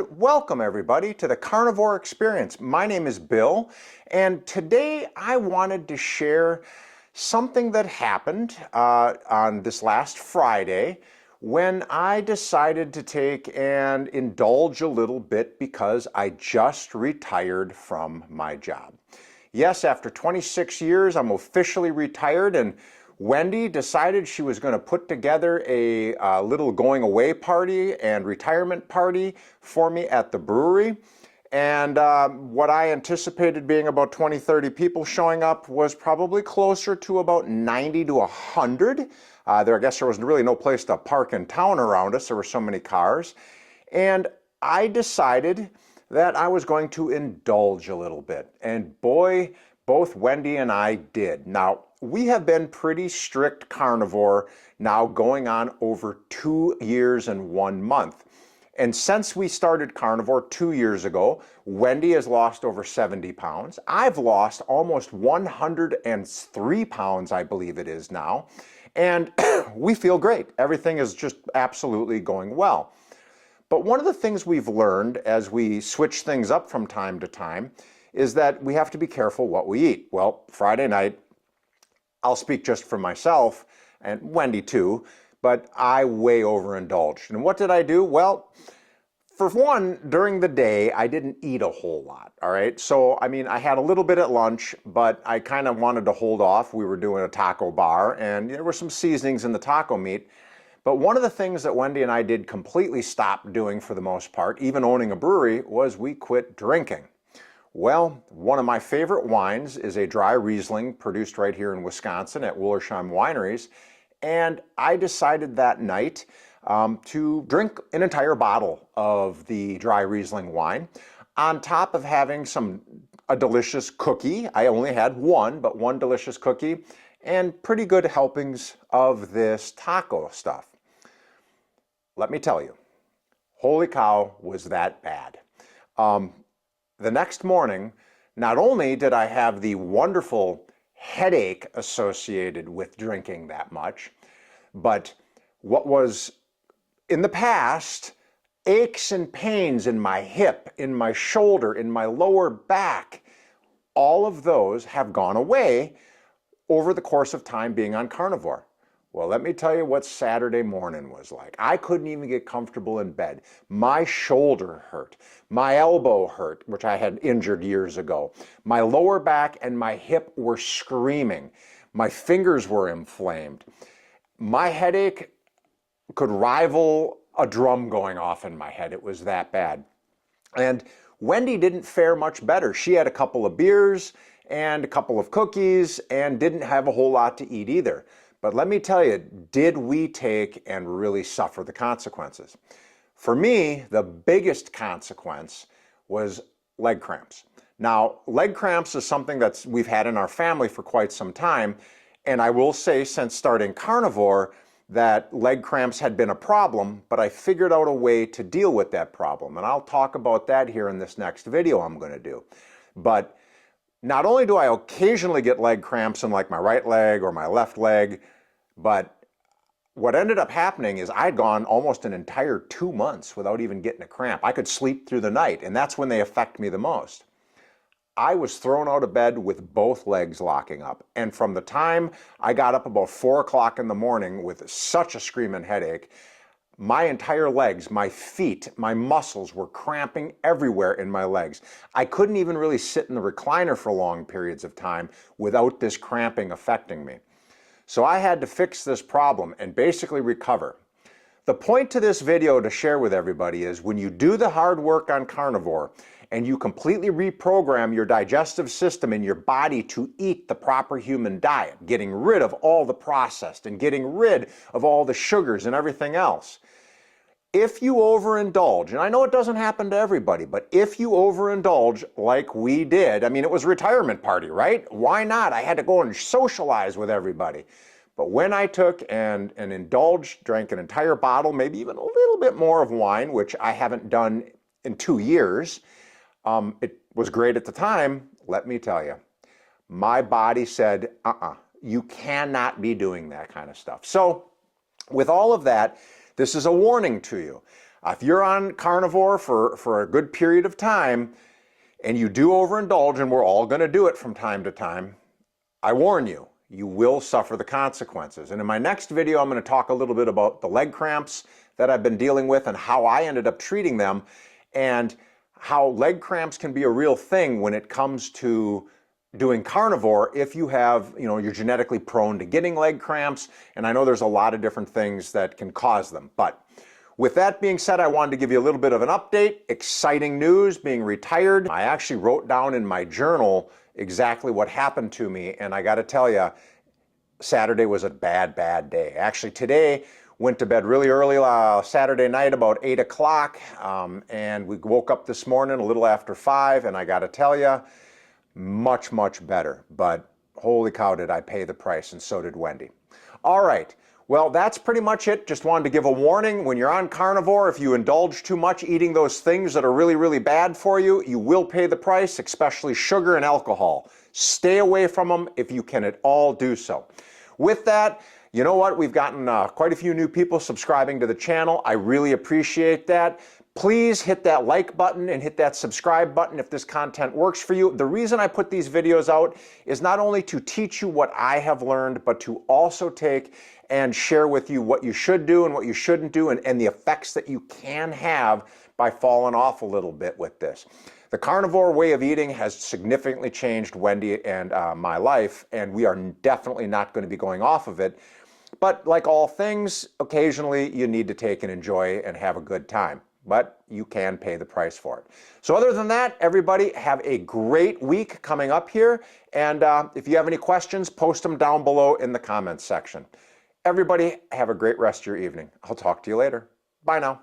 Welcome everybody to the Carnivore Experience. My name is Bill, and today I wanted to share something that happened on this last Friday when I decided to take and indulge a little bit because I just retired from my job. Yes, after 26 years, I'm officially retired, and Wendy decided she was going to put together a little going away party and retirement party for me at the brewery. And what I anticipated being about 20, 30 people showing up was probably closer to about 90 to 100. I guess there was really no place to park in town around us. There were so many cars. And I decided that I was going to indulge a little bit. And boy, both Wendy and I did. Now, we have been pretty strict carnivore now going on over 2 years and 1 month. And since we started carnivore 2 years ago, Wendy has lost over 70 pounds. I've lost almost 103 pounds, I believe it is now. And we feel great. Everything is just absolutely going well. But one of the things we've learned as we switch things up from time to time is that we have to be careful what we eat. Well, Friday night, I'll speak just for myself, and Wendy too, but I way overindulged. And what did I do? Well, for one, during the day, I didn't eat a whole lot, all right? So, I mean, I had a little bit at lunch, but I kind of wanted to hold off. We were doing a taco bar, and there were some seasonings in the taco meat. But one of the things that Wendy and I did completely stop doing for the most part, even owning a brewery, was we quit drinking. Well, one of my favorite wines is a dry Riesling produced right here in Wisconsin at Willersheim Wineries. And I decided that night to drink an entire bottle of the dry Riesling wine on top of having a delicious cookie. I only had one, but one delicious cookie and pretty good helpings of this taco stuff. Let me tell you, holy cow, was that bad. The next morning, not only did I have the wonderful headache associated with drinking that much, but what was in the past aches and pains in my hip, in my shoulder, in my lower back, all of those have gone away over the course of time being on carnivore. Well, let me tell you what Saturday morning was like. I couldn't even get comfortable in bed. My shoulder hurt. My elbow hurt, which I had injured years ago. My lower back and my hip were screaming. My fingers were inflamed. My headache could rival a drum going off in my head. It was that bad. And Wendy didn't fare much better. She had a couple of beers and a couple of cookies and didn't have a whole lot to eat either. But let me tell you, did we take and really suffer the consequences? For me, the biggest consequence was leg cramps. Now, leg cramps is something that we've had in our family for quite some time. And I will say, since starting carnivore, that leg cramps had been a problem, but I figured out a way to deal with that problem. And I'll talk about that here in this next video I'm going to do. But not only do I occasionally get leg cramps in like my right leg or my left leg, but what ended up happening is I'd gone almost an entire 2 months without even getting a cramp. I could sleep through the night, and that's when they affect me the most. I was thrown out of bed with both legs locking up. And from the time I got up about 4 o'clock in the morning with such a screaming headache, my entire legs, my feet, my muscles were cramping everywhere in my legs. I couldn't even really sit in the recliner for long periods of time without this cramping affecting me. So I had to fix this problem and basically recover. The point to this video to share with everybody is when you do the hard work on carnivore and you completely reprogram your digestive system and your body to eat the proper human diet, getting rid of all the processed and getting rid of all the sugars and everything else, if you overindulge, and I know it doesn't happen to everybody, but if you overindulge like we did, I mean, it was a retirement party, right? Why not? I had to go and socialize with everybody. But when I took and indulged, drank an entire bottle, maybe even a little bit more of wine, which I haven't done in 2 years, it was great at the time. Let me tell you, my body said, you cannot be doing that kind of stuff. So with all of that, this is a warning to you. If you're on carnivore for a good period of time and you do overindulge, and we're all going to do it from time to time, I warn you, you will suffer the consequences. And in my next video, I'm going to talk a little bit about the leg cramps that I've been dealing with and how I ended up treating them, and how leg cramps can be a real thing when it comes to doing carnivore if you have, you're genetically prone to getting leg cramps. And I know there's a lot of different things that can cause them. But with that being said, I wanted to give you a little bit of an update. Exciting news, being retired. I actually wrote down in my journal exactly what happened to me. And I got to tell you, Saturday was a bad day. Actually, today, went to bed really early Saturday night, about 8 o'clock. And we woke up this morning a little after 5. And I got to tell you, much better. But holy cow, did I pay the price, and so did Wendy. All right. Well, that's pretty much it. Just wanted to give a warning. When you're on carnivore, if you indulge too much eating those things that are really bad for you, you will pay the price, especially sugar and alcohol. Stay away from them if you can at all do so. With that, you know what? We've gotten quite a few new people subscribing to the channel. I really appreciate that. Please hit that like button and hit that subscribe button if this content works for you. The reason I put these videos out is not only to teach you what I have learned, but to also take and share with you what you should do and what you shouldn't do, and the effects that you can have by falling off a little bit with this. The carnivore way of eating has significantly changed Wendy and my life, and we are definitely not going to be going off of it. But like all things, occasionally you need to take and enjoy and have a good time. But you can pay the price for it. So other than that, everybody have a great week coming up here. And if you have any questions, post them down below in the comments section. Everybody have a great rest of your evening. I'll talk to you later. Bye now.